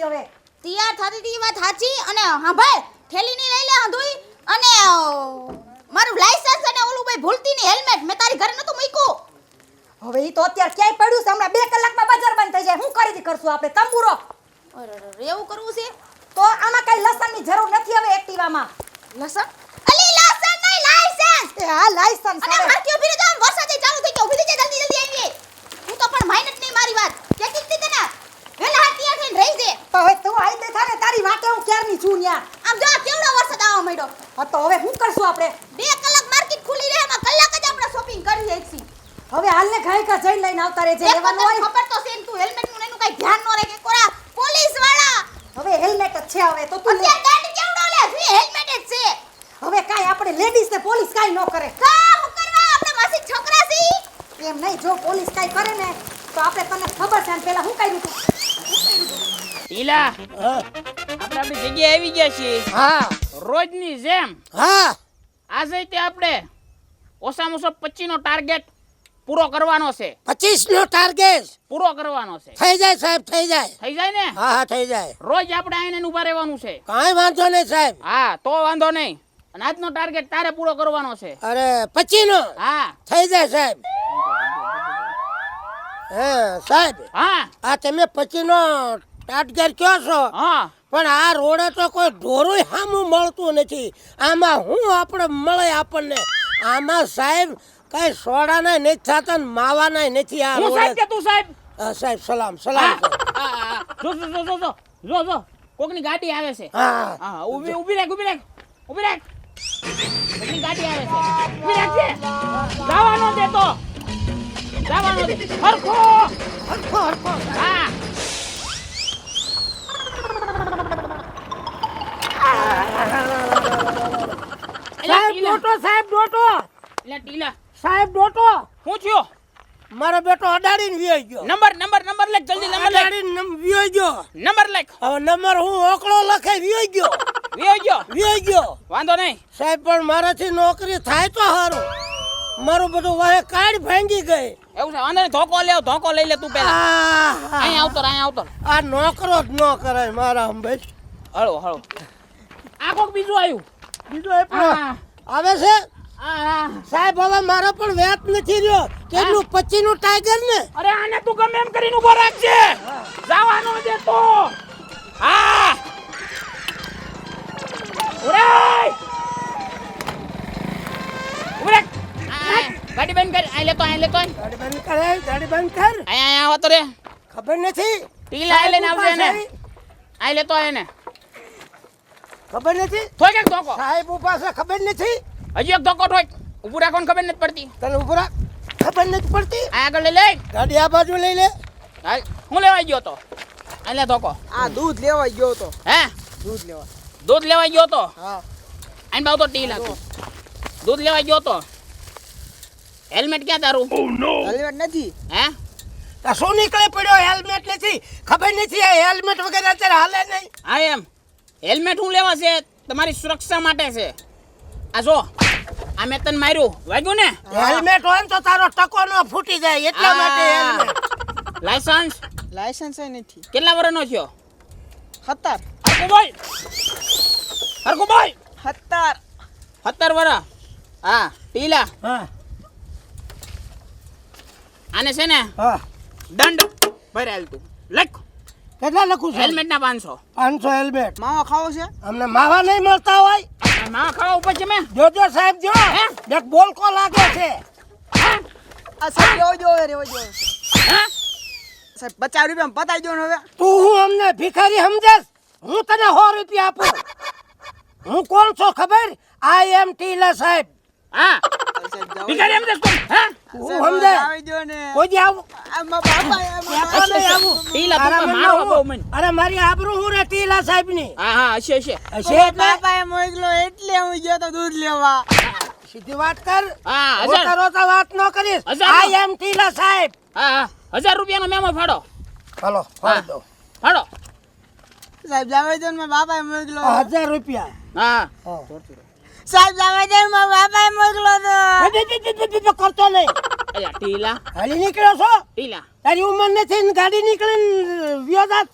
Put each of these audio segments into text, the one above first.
હતી હવે. તૈયાર થતી હતી વાત સાચી અને હા ભાઈ થેલીની લઈ લે હંધુઈ અને મારું લાયસન્સ અને ઓલું ભાઈ ભૂલતી ની હેલ્મેટ મેં તારી ઘરે નતું મૂક્યું. હવે ઈ તો અત્યારે ક્યાંય પડ્યું છે હમણાં 2 કલાકમાં બજાર બંધ થઈ જાય. શું કરી કરશું આપણે તંબુરો? અરે એવું કરવું છે તો આમાં કઈ લસણની જરૂર નથી હવે એક્ટિવામાં. લસણ અલી લસણ નહીં લાયસન્સ. એ હા લાયસન્સ અને મારતી ઉભી રહી તો વરસાદ ચાલુ થઈ ગયો ઉભી થઈ જલ્દી જલ્દી આવી. હું તો પણ માઇનસ નહીં મારી વાત કેતી હતી તને વેલા હાથિયા થઈને રહી દે. હવે તું આઈ દે થાને તારી વાટે હું ક્યારની છું ન્યા. આમ જો કેવડો વરસાદ આવવા માંડ્યો. હા તો હવે શું કરશું આપણે? 2 કલાક માર્કેટ ખુલી રહે એમાં કલાક જ આપણે શોપિંગ કરી લઈશું. હવે હાલને ઘાયકા જઈને લઈને આવતા રહેજે. લેવાનું હોય ખબર તો છે ને તું હેલ્મેટ નું એનું કઈ ધ્યાન ન રાખે કોરા પોલીસ વાળા. હવે હેલ્મેટ જ છે હવે તો તું લે. અત્યારે દંડ કેવડો લે ફ્રી હેલ્મેટ જ છે. હવે કાઈ આપણે લેડીઝ ને પોલીસ કાઈ ન કરે. કા હું કરવા આપણે માસી છોકરા છી. એમ નહીં જો પોલીસ કાઈ કરે ને તો આપણે તને ખબર છે ને પેલા હું કર્યું તું. ટીલા આપણે આપણી જગ્યાએ આવી ગયા છીએ. હા રોજની જેમ હા આજે તે આપણે ઓછામાં ઓછો 25 નો ટાર્ગેટ પૂરો કરવાનો છે. 25 નો ટાર્ગેટ પૂરો કરવાનો છે. થઈ જાય સાહેબ થઈ જાય. થઈ જાય ને? હા હા થઈ જાય. રોજ આપણે આઈને ઊભા રહેવાનું છે. કાંઈ વાંધો નહીં સાહેબ. હા તો વાંધો નહીં. અને આજનો ટાર્ગેટ તારે પૂરો કરવાનો છે. અરે 25 નો હા થઈ જાય સાહેબ. હે સાહેબ હા આ તમે 25 નો ટાર્ગેટ કયો છો હા પણ આ રોડે તો કોઈ ઢોરું સામું મળતું નથી. આમાં હું આપણે મળે આપણને આમાં સાહેબ કઈ સોડાના નથી થતા ને માવાના નથી આ હું સાહેબ રોડે. કે તું સાહેબ? સાહેબ સલામ સલામ જો જો જો જો જો જો કોકની ગાડી આવે છે. હા હા ઊભી ઊભી રાખ ઊભી રાખ ઊભી રાખ. કોકની ગાડી આવે છે. ઊભી રાખજે. જવાનો દે તો. જવાનો દે. હરખો હરખો હરખો હા સાહેબ ડોટો સાહેબ ડોટો એટલે ટીલા સાહેબ ડોટો હું થયો? મારો બેટો અડાડીને વિયો ગયો. નંબર લખ જલ્દી નંબર લખ. અડાડીને વિયો ગયો. નંબર લખ. હવે નંબર હું ઓકળો લખે વિયો ગયો. વિયો ગયો. વાંધો નહીં. સાહેબ પણ મારાથી નોકરી થાય તો સારું. મારું બધું વાહે કાઢ ભાંગી ગઈ. એવું છે વાંધો નહીં. ધોકો લઈ લે તું પહેલા. આહ, અહીંયા આવતો. આ નોકરો જ ન કરાય મારા અંબેશ. હળો આ કોક બીજું આવ્યું. બીજો એ પણ હા. આવે છે હા સાહેબ. હવે મારા પણ વેત નથી રહ્યો. કેટલું 25 નું ટાઈગર ને. અરે આને તું ગમે એમ કરીને ઉભો રાખજે. જવાનો દે તો. હા ઉરે ગાડી બંધ કર. અહીં લેતો ગાડી બંધ કરાય. ગાડી બંધ કર. અહીંયા આવો તો રે. ખબર નથી ટીલા આઈ લઈને આવજે ને. અહીં લેતો એને ખબર નથી થોય કે ધોકો. સાહેબ ઉભા છે. ખબર નથી હજી એક ધોકો ઠોક. ઊભું રાખવાનું ખબર નથી પડતી. તને ઉભો રાખ. ખબર નથી પડતી. આ આગળ લઈ લે. ગાડી આ બાજુ લઈ લે. હાલ હું લેવા ગયો તો. અહીં લે ધોકો. આ દૂધ લેવા ગયો તો. હે દૂધ લેવા ગયો તો. હા અહીં બાવ તો ટીલા તું. દૂધ લેવા ગયો તો. હેલ્મેટ ક્યાં તારું? હેલ્મેટ નથી. હે આ શું નીકળે પડ્યો? હેલ્મેટ નથી. ખબર નથી આ હેલ્મેટ વગર અત્યારે હાલે નહીં. હા એમ હેલ્મેટ હું લેવા છે? તમારી સુરક્ષા માટે છે. આ જો આ મેં તને માર્યું વાગ્યું ને? હેલ્મેટ હોય ને તો તારો ટકો ન ફૂટી જાય એટલા માટે હેલ્મેટ. લાયસન્સ લાયસન્સ નથી. કેટલા વર્ષનો થયો? 17 હરકુ બોલ 17 17 વર્ષ. હા ટીલા હા આને છે ને હા દંડ ભરાયેલ તું લખ. કેટલા લખું છું? હેલ્મેટ ના 500. 500 હેલ્મેટ. માવા ખાવો છે? અમને માવા નહીં મળતા હોય. માં ખાવા ઉપર છે મેં. જોજો સાહેબ જો હે? એક બોલકો લાગે છે. આ સાહેબ રેવો જો હા સાહેબ 50 રૂપિયા પતાઈ દો ને હવે. તું હું અમને ભિખારી સમજેશ? હું તને 100 રૂપિયા આપું. હું કોણ છું ખબર? આઈ એમ ટીલા સાહેબ. હા ભિખારી એમ દેખ હા હું સમજે આવી દો ને. કોઈ દી આવું આ મા બાપા આપવા નહીં આવું. ટીલા તું તારા તો મનમાં મારો બહુ હું- મન. અરે મારી આબરૂ હું રે ટીલા સાહેબ ની હા હશે છે મારા એટલે બાપાએ મોકલો એટલે હું ગયો તો દૂધ લેવા. સીધી વાત કર. હા રોતા રોતા વાત ન કરીશ. હજાર. આઈ એમ ટીલા સાહેબ. હા 1000 રૂપિયાનો મેમો ફાડો. હાલો હા. દો ફાડો. સાહેબ જાવે દો ને મારા બાપાએ મોકલો. 1000 રૂપિયા. હા સાહેબ જાવે દો ને મારા બાપાએ મોકલો તો. કરતો નહીં. અલ્યા ટીલા હાલી નીકળ્યો છો? ટીલા તારી ઉંમર નથી ને ગાડી નીકળીને વ્યો જાત.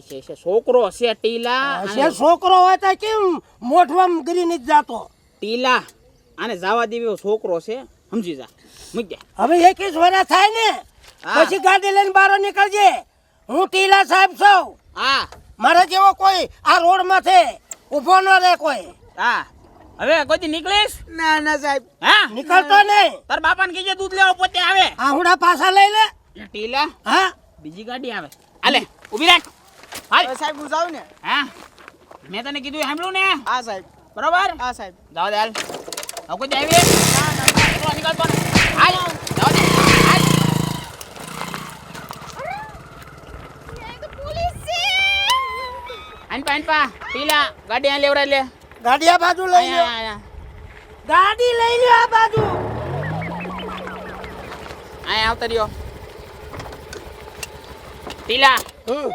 છે છોકરો છે ટીલા છે છોકરો હોય તો કેમ મોઢવામ ગરી નથી જાતો. ટીલા આને જવા દેવી એવો છોકરો છે સમજી જા મૂક દે હવે 21 વર્ષ થાય ને હા. પછી ગાડી લઈને બહાર નીકળજે. હું ટીલા સાહેબ છું. હા મારા જેવો કોઈ આ રોડ માંથે ઊભો ન રહે કોઈ. હા હવે કોઈ નીકળીશ ના ના સાહેબ હા નીકળતો નહીં. તાર બાપાને કીજે દૂધ લેવા પોતે આવે આહુડા પાછા લઈ લે. ટીલા હા બીજી ગાડી આવે હાલે ઊભી રાખ હાલ હવે સાહેબ હું જાઉં ને હા મેં તને કીધું એ સાંભળ્યું ને હા સાહેબ બરોબર હા સાહેબ જાવ દે હાલ હવે કોઈ આવી નીકળતો ને હાલ જાવ દે હાલ પોલીસ છે આનપા ટીલા ગાડી આ લેવડા લે ગાડી આ બાજુ લઈ લે. આયા ગાડી લઈ લે આ બાજુ. આયા આવતા રહ્યો ટીલા હમ.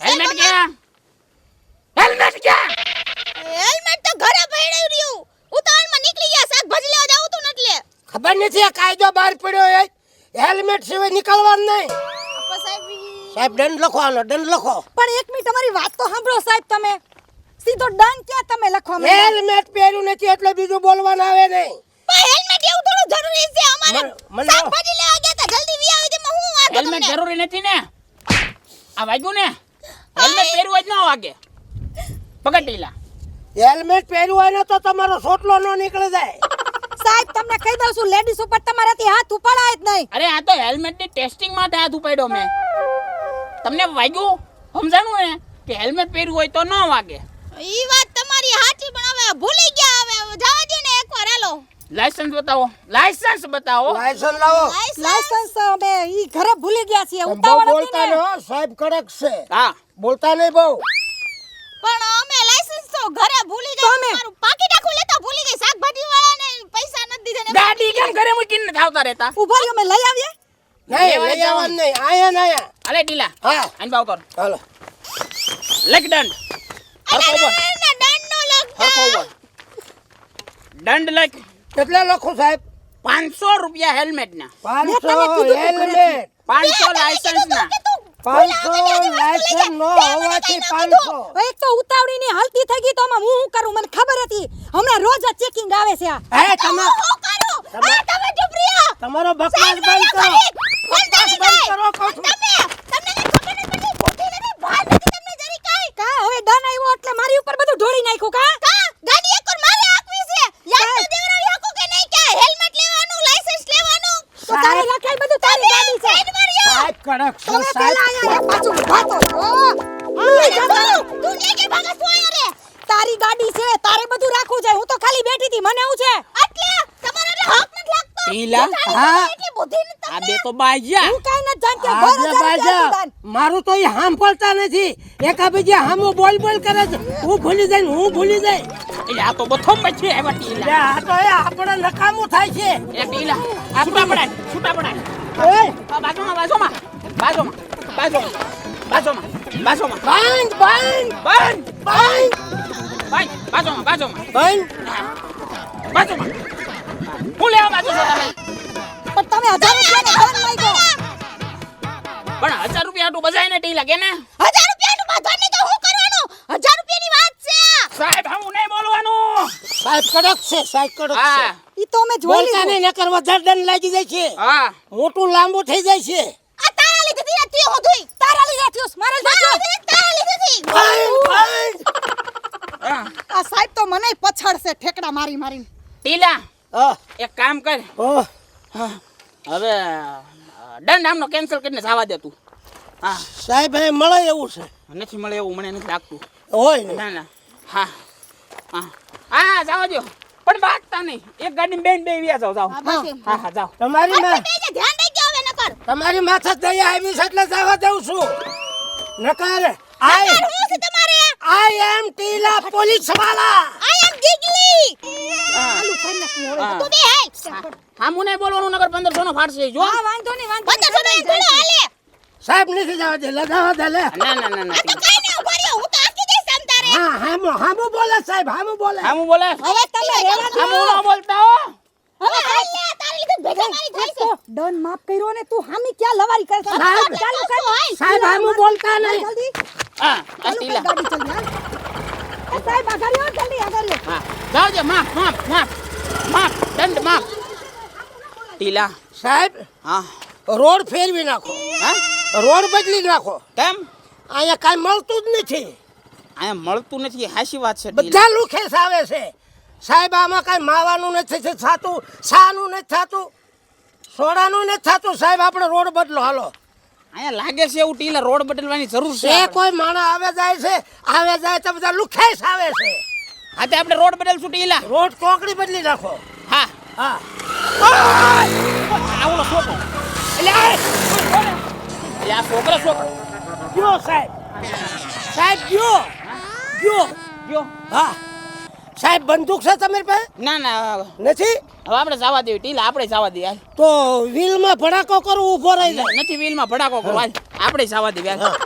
હેલ્મેટ ક્યાં હેલ્મેટ ક્યાં હેલ્મેટ તો ઘરે પડ્યું રહ્યું ઉતાવળમાં નીકળી ગયા શાકભાજી લેવા જાવું તું ને એટલે ખબર નથી આ કાયદો બહાર પડ્યો એ હેલ્મેટ સિવાય નીકળવાનું નહીં. આપા સાહેબ સાહેબ દંડ લખો આનો દંડ લખો. પણ એક મિનિટ અમારી વાત તો સાંભળો સાહેબ. તમે સીધો દંડ ક્યાં તમે લખવા માંડ્યા? હેલ્મેટ પહેર્યું નથી એટલે બીજું બોલવાનું આવે નહીં. પણ હેલ્મેટ એવું થોડું જરૂરી છે અમારે મને- શાકભાજી લેવા ગયા તા જલ્દી વી આવી દે હું વાત હેલ્મેટ જરૂરી નથી ને આ વાગ્યું ને હેલ્મેટ પહેરવું જ ન વાગે પકડ ટીલા હેલ્મેટ પહેર્યું હોય ને તો તમારો સોટલો ન નીકળી જાય. સાહેબ તમને કહી દઉં છું લેડીઝ ઉપર તમારાથી હાથ ઉપાડાય જ નહીં. અરે આ તો હેલ્મેટ ની ટેસ્ટિંગ માટે હાથ ઉપાડ્યો મેં તમને વાગ્યું સમજાણું ને કે હેલ્મેટ પહેર્યું હોય તો ન વાગે ઈ વાત તમારી સાચી પણ હવે ભૂલી ગયા હવે જવા દે ને એકવાર હાલો લાયસન્સ બતાવો લાયસન્સ બતાવો લાયસન્સ લાવો. લાયસન્સ અમે ઈ ઘરે ભૂલી ગયા છીએ. બહુ ઉતાવળ હતી બોલતા ને. ને હો, સાહેબ કડક છે. હા બોલતા નહીં બહુ. પણ અમે લાયસન્સ તો ઘરે ભૂલી તો ગયા અમે- મારું પાકીટ આખું લેતા ભૂલી ગઈ શાકભાજી વાળાને પૈસા નથી દીધા ને ગાડી કેમ ઘરે મૂકીને થાવતા રહેતા ઉભા રહ્યો, અમે લઈ આવીએ. નહીં લેવા લઈ જાઓ. આવવાનું નહીં. આયા ને આયા. અલે ટીલા હા આન બાવ કર હાલો. લેક દંડ હરખો ઉભો દંડ નો હરખો ઉભો દંડ લેક કેટલા લખો સાહેબ? 500 રૂપિયા હેલ્મેટ ના 500 હેલ્મેટ. 500 લાયસન્સ ના 500 લાયસન્સ નો હોવાથી 500. એક તો ઉતાવળીની હાલતી થઈ ગઈ તો આમાં હું શું કરું? મને ખબર હતી હમણાં રોજ જ ચેકિંગ આવે છે આ. હે તમાર હું કરું આ તમે ચૂપ રહ્યો તમારો બકવાસ બંધ કરો. બકવાસ બંધ કરો કહું છું. તમને ખબર નથી પડતી નથી ભાન નથી તમને જરી કાઈ કા હવે ડન આવ્યો એટલે મારી ઉપર બધું ઢોળી નાખ્યું કા? કા ગાડી એકવાર મારે આકવી છે યાદ તો દેવરાવી હકો કે નહીં કે હેલ્મેટ લેવાનું લાયસન્સ લેવાનું તો તારે લખાઈ બધું તારી ગાડી છે. સાઈડ માર્યો સાહેબ કડક છે તમે સાહેબ. પેલા અહીંયા એક પાછું ઊભા તો થો. તું ને કે ભાગસ તું અહીંયા રે તારી ગાડી છે, તારે બધું રાખવું છે. હું તો ખાલી બેઠી હતી, મને એવું છે. એટલે તમારે એટલે હક નથી લાગતો ટીલા હા. એટલી બુદ્ધિ નથી આ બે તો બાજ્યા હું કાંઈ નથી જાણતી. આ બોલ જે હજાર બાજા, રૂપિયા દાન. મારું તો એ સાંભળતા નથી. એકાબીજા હામું બોલ બોલ કરે છે. હું ભૂલી જાય ને હું ભૂલી જાય. એટલે આ તો બથો પછી આવ્યા ટીલા એટલે આ તો એ આપણે નકામું થાય છે. એ ટીલા આ છૂટા પડાય છૂટા પડાય ઓય, આ બાજુમાં બાજુમાં બાજુમાં બાજુમાં બાજુમાં બાજુમાં બંધ બંધ બંધ બંધ ભાઈ બાજુમાં બાજુમાં બંધ. બાજુમાં હું લેવા બાજુ છો તમે પણ તમે 1000 રૂપિયાનો દાન માંગ્યો. પણ 1000 રૂપિયા આટલું બજાય ને ટીલા કે ને 1000 રૂપિયાનું બાંધવાની તો હું કરવાનું 1000 રૂપિયાની વાત છે આ. સાહેબ હું નહીં બોલવાનું સાહેબ કડક છે સાહેબ કડક છે. હા ઈ તો અમે જોઈ બોલતા લીધું. નહીં નકર વધારે દંડ લાગી જાય છે. હા મોટું લાંબુ થઈ જાય છે. આ તારા લીધે થી નથી હું ધોઈ તારા લીધે થયું છે, મારા લીધે થયું. તારા લીધે થી બંધ બંધ. હા. આ સાહેબ તો મને પછાડશે ઠેકડા મારી મારીને. ટીલા હા એક કામ કર ઓહ, હવે દંડ આમનો કેન્સલ કરીને જવા દે તું હા સાહેબ એ મળે એવું છે. નથી મળે એવું મને નથી લાગતું હોય ને. ના ના હા હા હા જવા દો પણ વાગતા નહીં એક ગાડી બેન બે વ્યા જાઓ જાઓ હા, બસ એમ. હા હા જાઓ તમારી માં બેજે ધ્યાન રાખજો હવે નકર તમારી માથે દયા આવી છે એટલે જવા દઉં છું. નકર આઈ હું છે તમારે આઈ એમ ટીલા પોલીસ વાળા. આઈ એમ ગીગલી ચાલુ કરી નાખ્યું હવે. હા. તું બે હાલ હા હું નહીં બોલવાનું નગર 1500 નો ફાડશે જો હા વાંધો નહીં વાંધો નહીં. 1500 નો ઘણો હાલે સાહેબ નથી જવા દે લગાવા દે લે. ના ના ના ના આ તો કાઈ ના ઉભા રહ્યો હું તો આખી જઈશ તમ તારે હા હામો બોલે સાહેબ હામો બોલે. હા હું બોલે હવે તમે રહેવા હા દો. હું ન બોલતા હો હવે હાલ લે તારે લીધે તમારી જાય છે ડન માફ કર્યો ને તું હામી ક્યાં લવારી કરે છે સાહેબ, ચાલુ કર સાહેબ આમ બોલતા નહીં. જલ્દી હા આ ચાલુ કર ટીલા ગાડી જલ્દી હાલ એ સાહેબ આગળ જલ્દી આગળ હા જાઓ જે માફ માફ માફ માફ દંડ માફ ટીલા સાહેબ હા રોડ ફેરવી નાખો, હા રોડ બદલી નાખો. કેમ અહીંયા કાંઈ મળતું જ નથી. અહીંયા મળતું નથી હાચી વાત છે ટીલા બધા લુખેસ આવે છે સાહેબ. આમાં કાંઈ માવાનું નથી થતું, શાનું નથી થતું, સોડાનું નથી થતું. સાહેબ આપણે રોડ બદલો હાલો. અહીંયા લાગે છે એવું ટીલા રોડ બદલવાની જરૂર છે એ આપણે. કોઈ માણસ આવે જાય છે, આવે જાય તો બધા લુખેસ આવે છે. હા તે આપણે રોડ બદલશું ટીલા રોડ કોકડી બદલી નાખો. હા હા આવડો છોકરો એટલે આ છોકરો ગયો સાહેબ, સાહેબ ગયો ગયો. ગયો હા સાહેબ બંદૂક છે તમારી પાસે? ના ના નથી હવે આપણે જવા દેવી ટીલા આપણે જવા દઈએ હાલ. તો વ્હીલમાં ભડાકો કરું ઊભો રહી જાય. નથી વ્હીલમાં ભડાકો કરો હાલ આપણે જવા દેવી હાલ.